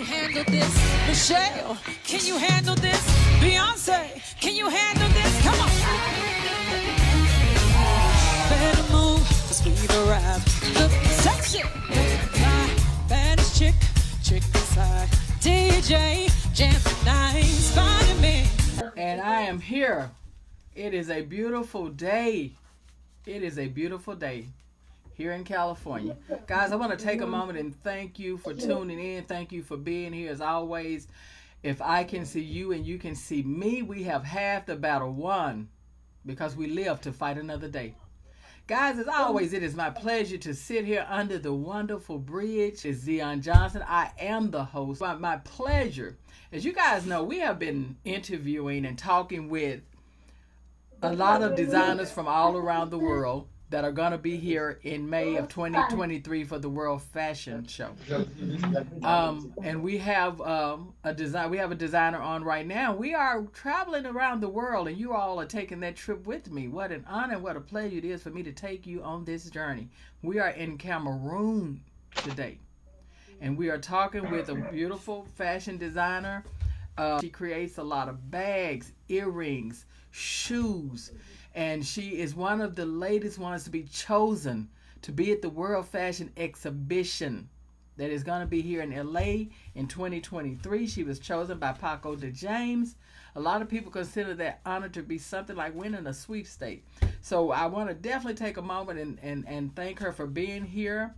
you handle this? Michelle, can you handle this? Beyonce, can you handle this? Come on. Better move, cause we've arrived. Look sexy, fly, baddest chick inside. DJ, jam tonight, finding me. And I am here. It is a beautiful day. It is a beautiful day here in California. Guys, I want to take a moment and thank you for tuning in. Thank you for being here as always. If I can see you and you can see me, we have half the battle won because we live to fight another day. Guys, as always, it is my pleasure to sit here under the wonderful bridge. It's Dionne Johnson. I am the host. My pleasure. As you guys know, we have been interviewing and talking with a lot of designers from all around the world that are going to be here in May of 2023 for the World Fashion Show. And we have a designer on right now. We are traveling around the world, and you all are taking that trip with me. What an honor, what a pleasure it is for me to take you on this journey. We are in Cameroon today, and we are talking with a beautiful fashion designer. She creates a lot of bags, earrings, shoes, and she is one of the latest ones to be chosen to be at the World Fashion Exhibition that is going to be here in LA in 2023. She was chosen by Paco de James. A lot of people consider that honor to be something like winning a sweepstake. So I want to definitely take a moment and thank her for being here.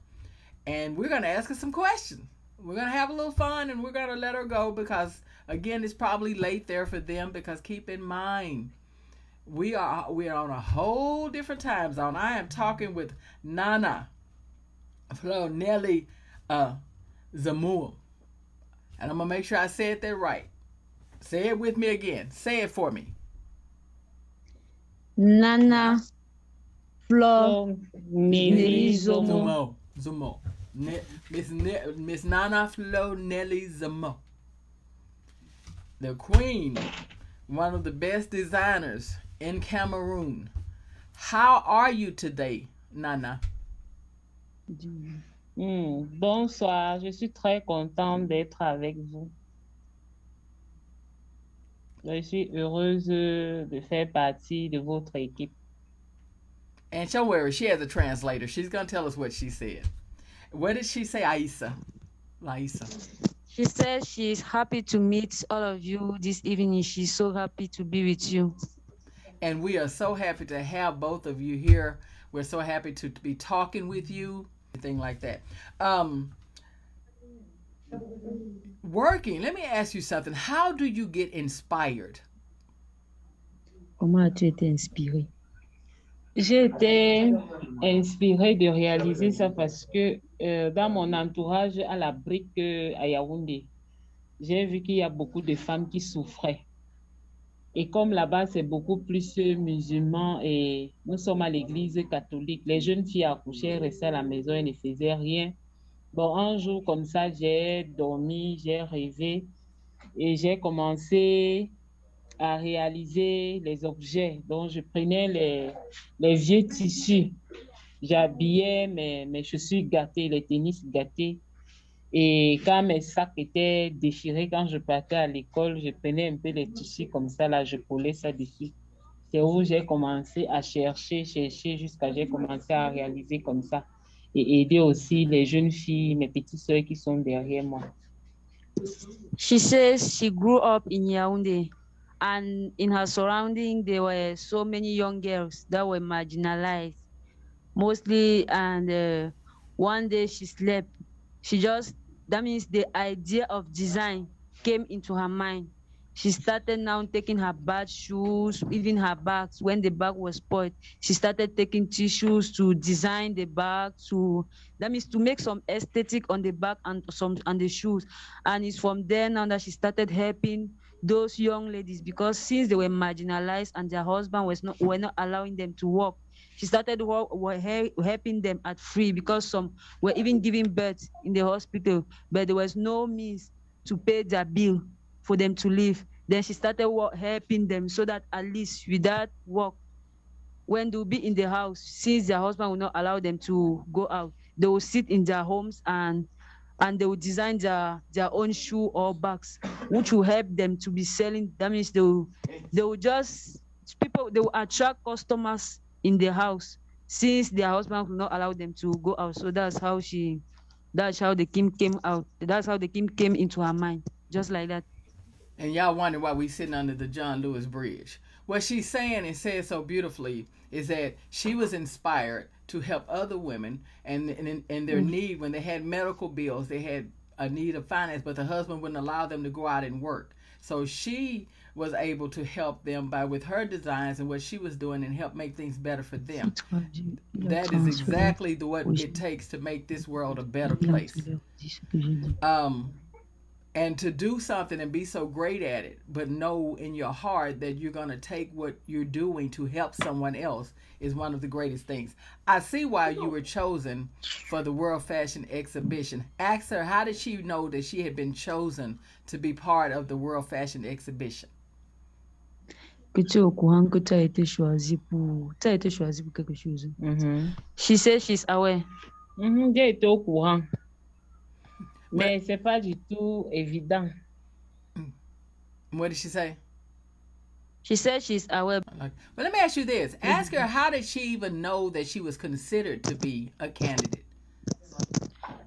And we're going to ask her some questions. We're going to have a little fun, and we're going to let her go because, again, it's probably late there for them because keep in mind, we are on a whole different time zone. I am talking with Nana Flore Zamul. And I'm going to make sure I said that right. Say it with me again. Say it for me. Nana Flore Zumo. Miss Nana Flore Nelly Zamul. The queen, one of the best designers in Cameroon. How are you today, Nana? Bonsoir, je suis très contente d'être avec vous. Je suis heureuse de faire partie de votre équipe. And don't worry, she has a translator. She's going to tell us what she said. What did she say, Laisa? She says she's happy to meet all of you this evening. She's so happy to be with you. And we are so happy to have both of you here. We're so happy to be talking with you, anything like that. Working, let me ask you something. How do you get inspired? Comment as-tu été inspirée? J'ai été inspirée de réaliser ça parce que dans mon entourage à la brique à Yaoundé, j'ai vu qu'il y a beaucoup de femmes qui souffraient. Et comme là-bas, c'est beaucoup plus musulman et nous sommes à l'église catholique, les jeunes filles accouchaient, restaient à la maison et ne faisaient rien. Bon, un jour comme ça, j'ai dormi, j'ai rêvé et j'ai commencé à réaliser les objets. Donc, je prenais les vieux tissus, j'habillais mes chaussures gâtées, les tennis gâtés. Et quand mes sacs étaient déchirés, quand je partais à l'école, je prenais un peu les tissus comme ça, là, je collais ça dessus. C'est où j'ai commencé à chercher, jusqu'à j'ai commencé à réaliser comme ça. Et aider aussi les jeunes filles, mes petites sœurs qui sont derrière moi. She says she grew up in Yaoundé, and in her surrounding, there were so many young girls that were marginalized, mostly, and one day she slept. That means the idea of design came into her mind. She started now taking her bad shoes, even her bags. When the bag was spoiled, she started taking tissues to design the bag, that means to make some aesthetic on the bag and some on the shoes. And it's from there now that she started helping those young ladies, because since they were marginalized and their husband were not allowing them to work, she started helping them at free, because some were even giving birth in the hospital, but there was no means to pay their bill for them to live. Then she started helping them so that at least without work, when they'll be in the house, since their husband will not allow them to go out, they will sit in their homes and and they will design their own shoe or bags, which will help them to be selling. That means they will just people they will attract customers in their house since their husband will not allow them to go out. So that's how the Kim came out. That's how the Kim came into her mind, just like that. And y'all wonder why we sitting under the John Lewis Bridge. What she's saying and says so beautifully is that she was inspired to help other women and in their need when they had medical bills, they had a need of finance, but the husband wouldn't allow them to go out and work. So she was able to help them by with her designs and what she was doing and help make things better for them. That is exactly what it takes to make this world a better place. And to do something and be so great at it, but know in your heart that you're going to take what you're doing to help someone else is one of the greatest things. I see why you were chosen for the World Fashion Exhibition. Ask her, how did she know that she had been chosen to be part of the World Fashion Exhibition? Que tu es au courant que tu as été choisi pour quelque chose. She says she's aware. J'ai été au courant. Mais c'est pas du tout évident. What did she say? She said she's aware. But let me ask you this. Ask her, how did she even know that she was considered to be a candidate?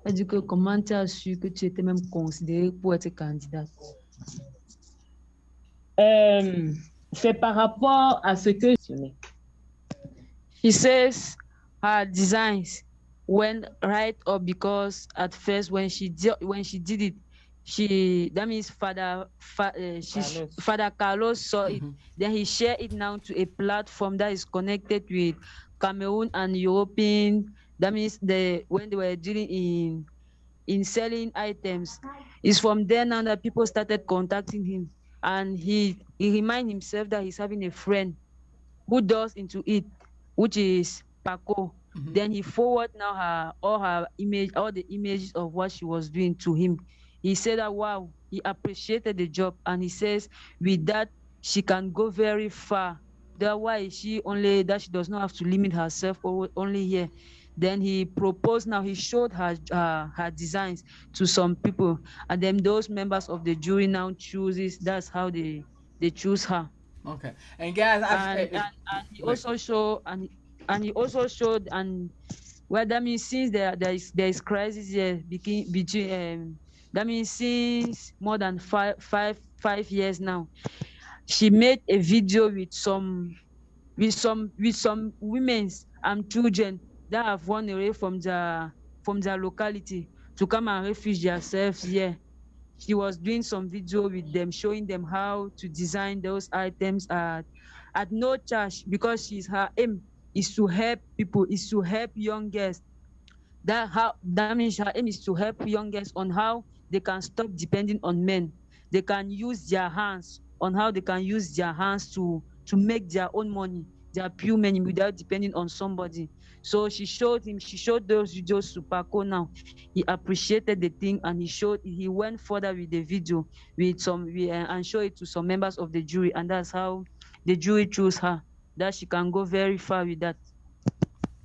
Elle dit que comment tu as su que tu étais même considérée pour être candidate? C'est par rapport à ce que... She says her designs went right up because at first when she did it, that means Father Carlos saw it. Then he shared it now to a platform that is connected with Cameroon and European. That means when they were dealing in selling items, it's from there now that people started contacting him, and he reminded himself that he's having a friend who does into it, which is Paco. Then he forward now all the images of what she was doing to him. He said that wow, he appreciated the job, and he says with that she can go very far. That's why she does not have to limit herself only here. Then he proposed. Now he showed her designs to some people, and then those members of the jury now chooses. That's how they choose her. Okay, and guys, he also showed well, that means since there is crisis here between that means since more than five years now, she made a video with some women and children that have run away from their locality to come and refuge themselves here. She was doing some video with them, showing them how to design those items at no charge, because her aim is to help people, is to help young girls. That means her aim is to help young girls on how they can stop depending on men. They can use their hands, on how they can use their hands to make their own money, their pure money, without depending on somebody. So she showed those videos to Paco now. He appreciated the thing, and he went further with the video and showed it to some members of the jury, and that's how the jury chose her, that she can go very far with that.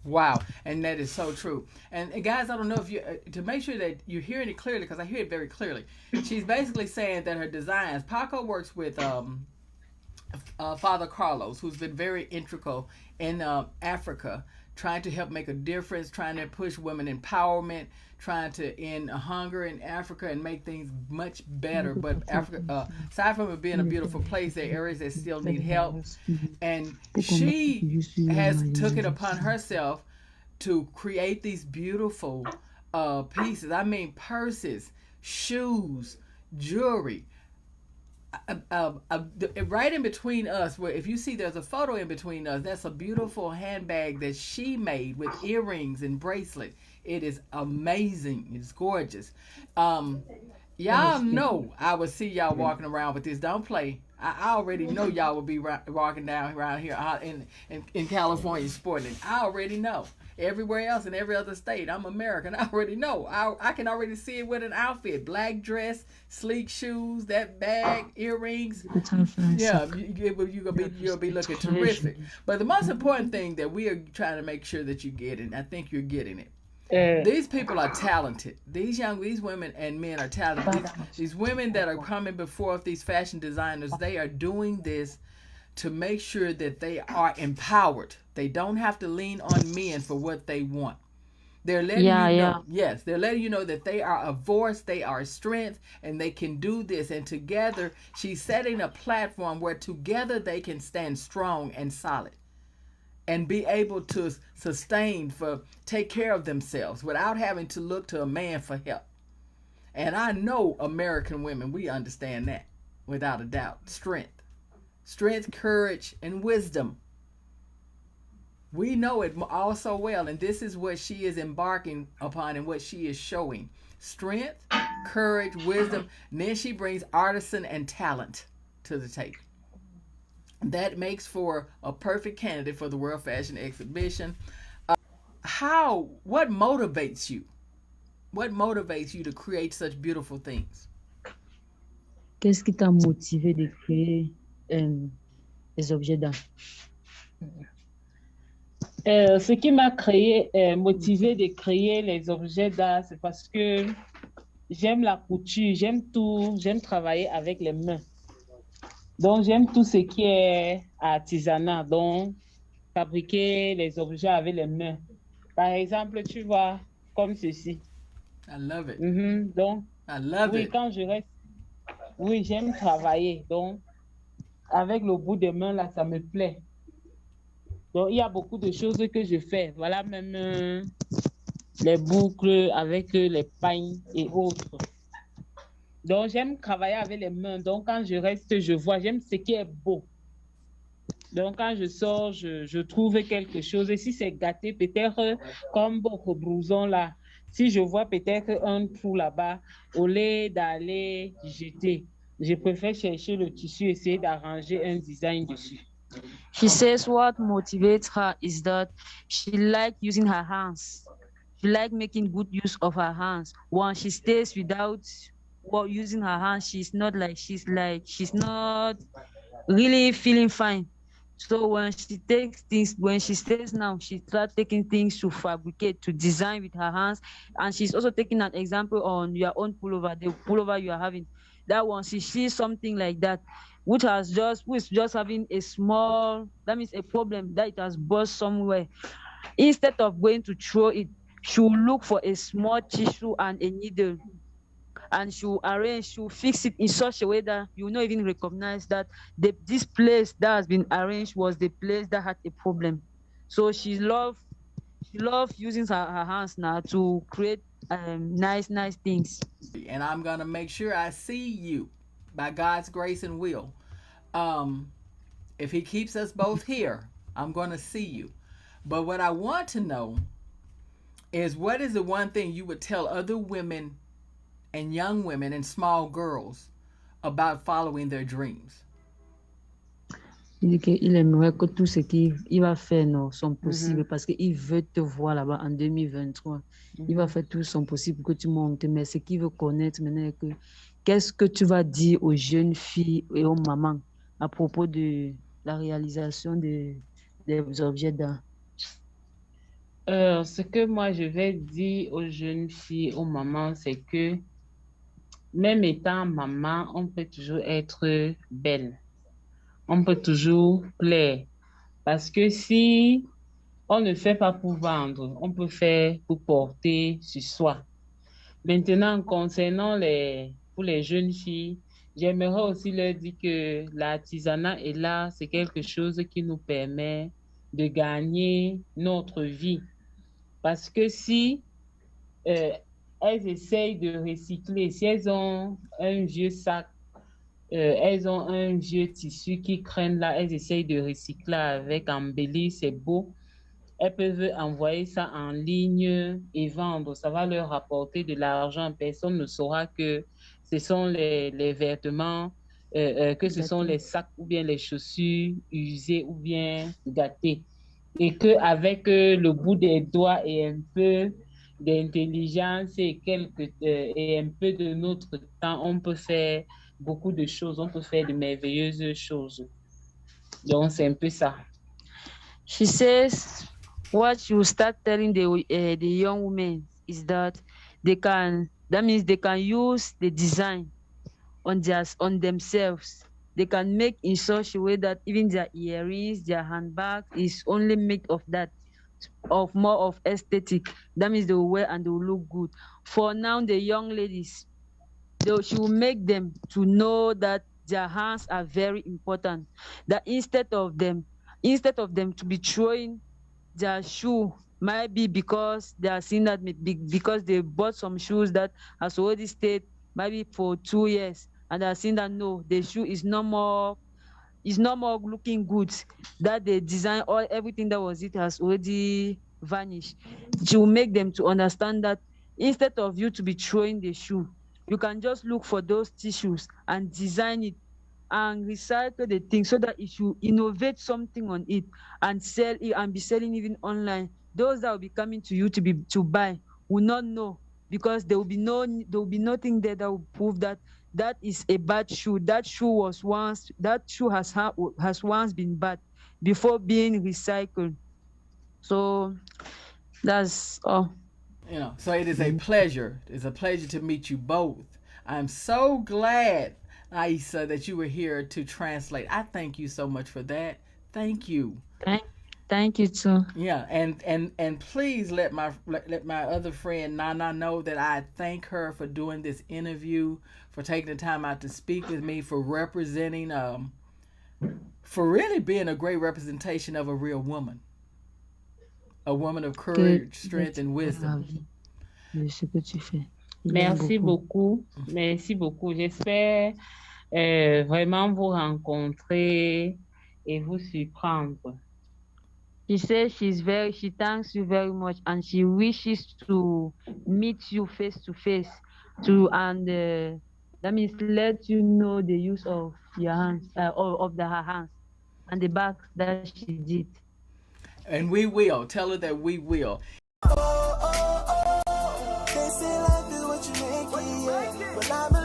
Wow, and that is so true. And guys, I don't know if you to make sure that you're hearing it clearly, because I hear it very clearly. She's basically saying that her designs. Paco works with Father Carlos, who's been very integral in Africa, trying to help make a difference, trying to push women empowerment, trying to end hunger in Africa and make things much better. But Africa, aside from it being a beautiful place, there are areas that still need help. And she has took it upon herself to create these beautiful pieces. I mean, purses, shoes, jewelry. Right in between us, where if you see there's a photo in between us, that's a beautiful handbag that she made with earrings and bracelet. It is amazing. It's gorgeous. Y'all know I would see y'all walking around with this. Don't play. I already know y'all will be walking down around here in California sporting it. I already know. Everywhere else in every other state, I'm American. I already know. I can already see it with an outfit: black dress, sleek shoes, that bag, earrings. Yeah, you'll be looking terrific. But the most important thing that we are trying to make sure that you get, and I think you're getting it, These people are talented. These women and men are talented. These women that are coming before these fashion designers, they are doing this to make sure that they are empowered. They don't have to lean on men for what they want. They're letting Yeah, you yeah. know, yes, they're letting you know that they are a voice, they are a strength, and they can do this. And together, she's setting a platform where together they can stand strong and solid and be able to sustain for take care of themselves without having to look to a man for help. And I know American women, we understand that without a doubt. Strength, courage, and wisdom. We know it all so well, and this is what she is embarking upon and what she is showing. Strength, courage, wisdom, and then she brings artisan and talent to the table. That makes for a perfect candidate for the World Fashion Exhibition. What motivates you? What motivates you to create such beautiful things? Qu'est-ce qui t'a motivé de créer les objets d'art? Ce qui m'a motivé de créer les objets d'art, c'est parce que j'aime la couture, j'aime travailler avec les mains. Donc, j'aime tout ce qui est artisanat, donc fabriquer les objets avec les mains. Par exemple, tu vois, comme ceci. I love it. Donc, I love oui, it. quand je reste, oui, j'aime travailler. Donc, avec le bout des mains, là, ça me plaît. Donc, il y a beaucoup de choses que je fais. Voilà, même les boucles avec les pailles et autres. Donc, j'aime travailler avec les mains. Donc, quand je reste, je vois, j'aime ce qui est beau. Donc, quand je sors, je trouve quelque chose. Et si c'est gâté, peut-être comme votre blouson là, si je vois peut-être un trou là-bas, au lieu d'aller jeter, je préfère chercher le tissu, essayer d'arranger un design dessus. She says what motivates her is that she likes using her hands. She likes making good use of her hands. When she stays without using her hands, she's not really feeling fine. So when she stays now, she starts taking things to fabricate, to design with her hands. And she's also taking an example on your own pullover, the pullover you are having. That one, she sees something like that, who is just having that means a problem that it has burst somewhere. Instead of going to throw it, she will look for a small tissue and a needle, and she'll fix it in such a way that you will not even recognize that this place that has been arranged was the place that had a problem. So she loves using her hands now to create nice things. And I'm gonna make sure I see you by God's grace and will. If he keeps us both here, I'm gonna see you. But what I want to know is, what is the one thing you would tell other women and young women and small girls about following their dreams? Il dit qu'il aimerait que tout ce qu'il va faire sont possibles parce qu'il veut te voir là-bas en 2023. Il va faire tout son possible pour que tu montes. Mais ce qu'il veut connaître maintenant est que qu'est-ce que tu vas dire aux jeunes filles et aux mamans à propos de la réalisation des objets d'art? Ce que moi je vais dire aux jeunes filles, aux mamans, c'est que même étant maman, on peut toujours être belle. On peut toujours plaire. Parce que si on ne fait pas pour vendre, on peut faire pour porter sur soi. Maintenant, concernant pour les jeunes filles, j'aimerais aussi leur dire que l'artisanat est là, c'est quelque chose qui nous permet de gagner notre vie. Parce que si elles essayent de recycler, si elles ont un vieux sac, elles ont un vieux tissu qui traîne là, elles essayent de recycler avec, embellir, c'est beau. Elles peuvent envoyer ça en ligne et vendre. Ça va leur rapporter de l'argent. Personne ne saura que ce sont les vêtements, que ce sont les sacs ou bien les chaussures usées ou bien gâtées. Et qu'avec le bout des doigts et un peu d'intelligence et un peu de notre temps, on peut faire beaucoup de choses, on peut faire de merveilleuses choses. Donc, c'est un peu ça. She says what you start telling the young women is that that means they can use the design on themselves. They can make in such a way that even their earrings, their handbag is only made of that, of more of aesthetic. That means they will wear and they will look good. For now, the young ladies, she will make them to know that their hands are very important. That instead of them to be throwing their shoe, might be because they are seeing that because they bought some shoes that has already stayed maybe for 2 years, and they are seeing that no, the shoe is no more looking good, that the design or everything that was it has already vanished. She will make them to understand that instead of you to be throwing the shoe, you can just look for those tissues and design it and recycle the thing so that if you innovate something on it and sell it and be selling even online, those that will be coming to you to buy will not know, because there will be nothing there that will prove that that is a bad shoe. That shoe has once been bad before being recycled. So that's all. So it is a pleasure. It's a pleasure to meet you both. I'm so glad, Aisa, that you were here to translate. I thank you so much for that. Thank you. Thank, thank you too. Yeah, and please let my other friend Nana know that I thank her for doing this interview, for taking the time out to speak with me, for representing, for really being a great representation of a real woman, a woman of Que courage, Dieu strength, te and donne la wisdom. vie de ce que tu fais. Il aime Merci beaucoup. beaucoup. Merci beaucoup. J'espère vraiment vous rencontrer et vous surprendre. She says she thanks you very much, and she wishes to meet you face to face, that means let you know the use of your hands, her hands, and the bags that she did. And we will. Tell her that we will. They say life is what you make it, yeah. But I'm